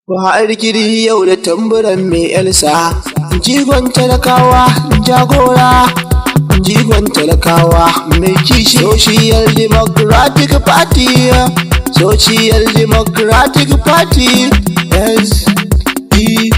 Buhari Kiri yau da tamburan mai Elsa, jigon talakawa jagora, jigon talakawa mai kishi. Social Democratic Party, Social Democratic Party, SDP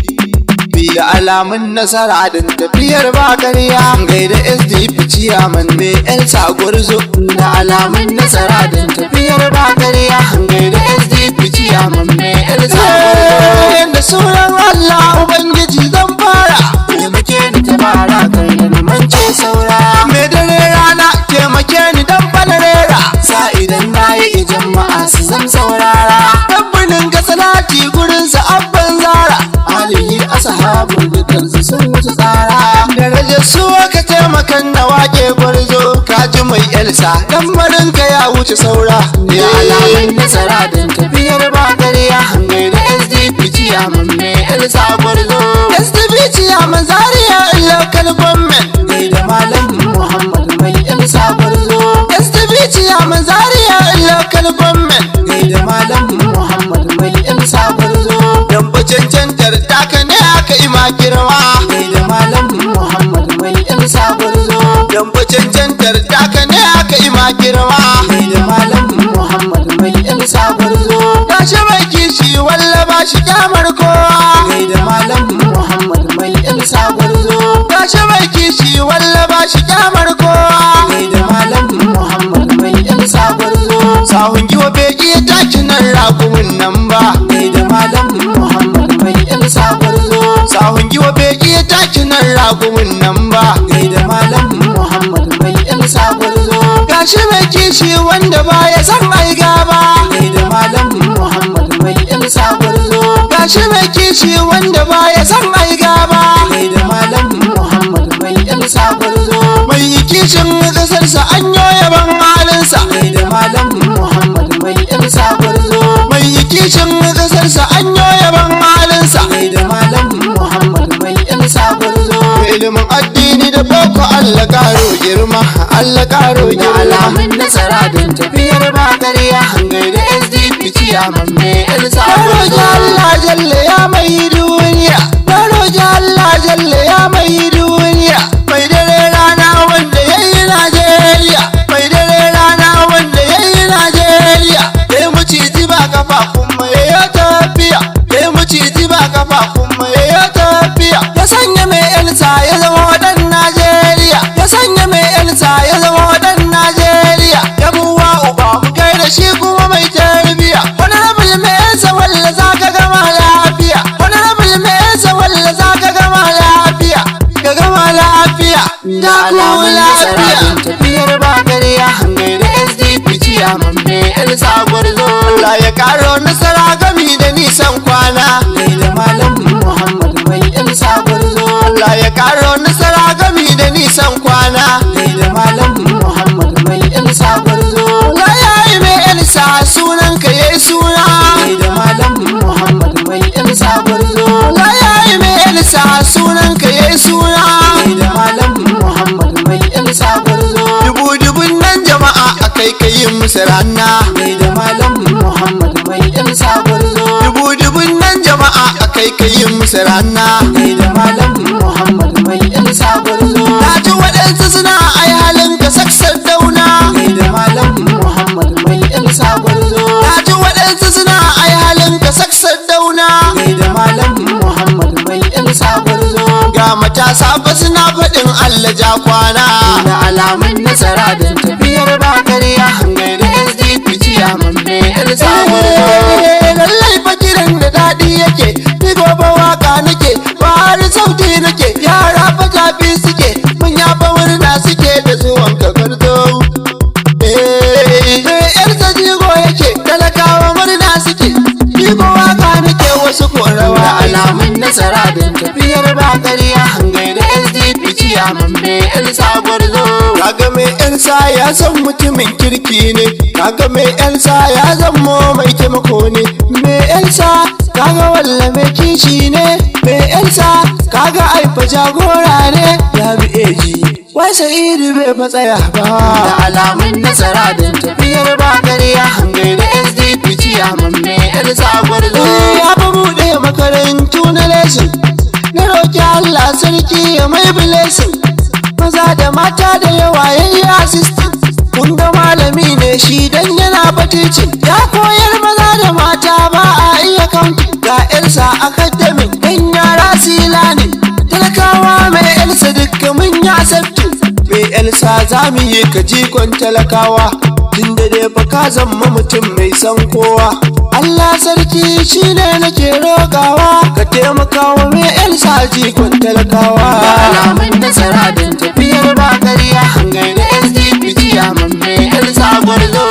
da alamun nasara don tafiyar ba ƙarya. Gaida SDP ciyaman mai Elsa gwarzo da alamun nasara don tafiyar ba ƙarya. Gaida SDP ciyaman mai Elsa gwarzo. Da sunan Allah Ubangiji zan fara, taimake ni ta fara kai da mance saura. Mai dare rana taimake ni dan falarera, sa idan nayi jama'a su zan saurara. Tabbinin ga salati gurinsa abban zara, alihi ashabu dukansu sun wuce tsara. Darajar su ka taimakan na wake gwarzo, kaji mai Elsa dan marinka ya wuce saura. Da alamun nasara don tafiyar ba ƙarya. Gaida SDP ciyaman mai Elsa gwarzo, SDP ciyaman Zaria local government. Gaida malam Muhammad mai Elsa gwarzo, SDP ciyaman Zaria local government. Gaida malam Muhammad mai Elsa gwarzo, dan cancantar taka ne aka ima girma. Gaida malam Muhammad mai Elsa gwarzo, dan cancantar taka ne aka ima girma. Gaida malam Muhammad mai Elsa gwarzo, tashi mai kishi walla ba shi kyamar kowa. Gaida malam Muhammad mai Elsa gwarzo, tashi mai kishi walla ba shi kyamar kowa. Gaida malam Muhammad mai Elsa gwarzo, sahun giwa bai iya takin nan rakumin nan ba. Gaida malam Muhammad mai Elsa gwarzo, sahun giwa bai iya takin nan rakumin nan ba. Gaida malam Muhammad mai Elsa gwarzo, gashi mai kishi wanda baya san ai gaba. Gaida malam Muhammad mai Elsa gwarzo, gashi mai kishi wanda baya san ai gaba. Gaida malam Muhammad mai Elsa gwarzo, mai kishin kasarsa an yaban halinsa. Gaida malam Muhammad mai Elsa gwarzo, mai kishin kasarsa an yaban halinsa. Gaida malam Muhammad mai Elsa gwarzo, ilimin addini da boko Allah karo girma, Allah karo girma. Da alamun nasara don tafiyar ba ƙarya. Gaida SDP ciyaman mai Elsa gwarzo, Allah jalla ya mai duniya, roja Allah jalla ya mai duniya. Mai dare rana wanda yayi Najeriya, mai dare rana wanda yayi Najeriya. Kai muciji ba kafa kuma yayi tafiya, kai muciji ba kafa kuma yayi tafiya. Ya sanya mai Elsa ya zama wadan Najeriya, ya sanya mai Elsa ya zama wadan Najeriya. Ya buwa uba mu gaida shi kuma mai tarbiya. Honorable mai Elsa walla zaka gama lafiya, honorable mai Elsa walla zaka gama lafiya, ka gama lafiya. Da alamun nasara don tafiyar ba ƙarya. Gaida SDP ciyaman mai Elsa gwarzo, Allah ya karo nasara gami da nisan kwana. Gaida malam Muhammad mai Elsa gwarzo, Allah ya karo nasara gami da nisan kwana. Gaida malam Muhammad mai Elsa gwarzo, Allah ya yi mai Elsa sunan ka yayi suna. Gaida malam Muhammad mai Elsa gwarzo, Allah ya yi mai Elsa sunan ka yayi suna. Gaida malam Muhammad mai Elsa gwarzo, dubun nan jama'a akai kai musu rana. Gaida malam Muhammad mai Elsa gwarzo, dubun nan jama'a akai kai musu rana. Gaida malam Muhammad mai Elsa gwarzo, naji waɗansu suna ai halin ka saksar dauna. Gaida malam Muhammad mai Elsa gwarzo, naji waɗansu suna ai halin ka saksar dauna. Gaida malam Muhammad mai Elsa gwarzo, ga matasa ba suna faɗin Allah ja kwana. Da alamun nasara don tafiyar ba ƙarya. Gaida SDP ciyaman mai Elsa gwarzo, lallai fakirin da daɗi yake, ni gobe waka nake, bari sauti nake. Yara fa tafi suke, mun yafa murna suke da zuwan ka gwarzo. Elsa jigo yake, talakawa murna suke, jigo waka nake wasu korawa. Da alamun nasara don tafiyar ba ƙarya. Gaida SDP ciyaman mai Elsa gwarzo, kaga mai Elsa ya san mutumin kirki ne, kaga mai Elsa ya zamo mai taimako ne. Mai Elsa kaga walla mai kishi ne, mai Elsa kaga aifa jagora ne. Ya bi eji wai Sa'idu bai fatsaya ba. Da alamun nasara don tafiyar ba ƙarya. Gaida SDP ciyaman mai Elsa gwarzo, ya fi buɗe ya mai blessing, maza da mata da yawa yayi assistant. Kun ga malami ne shi dan yana batici, ya koyar maza da mata ba a iya kanki. Ga yarsa academic dan yara sila ne, talakawa mai yarsa dukka mun ya sabti. Mai yarsa za mu yi kajikon talakawa, tunda dai fa ka zama mutum mai san kowa. Allah sarki shine nake rogawa, ka taimaka wa mai yarsa jikon talakawa. Alamun nasara don tafiyar ba ƙarya, hangai da SDP ciyaman mai yarsa gwarzo.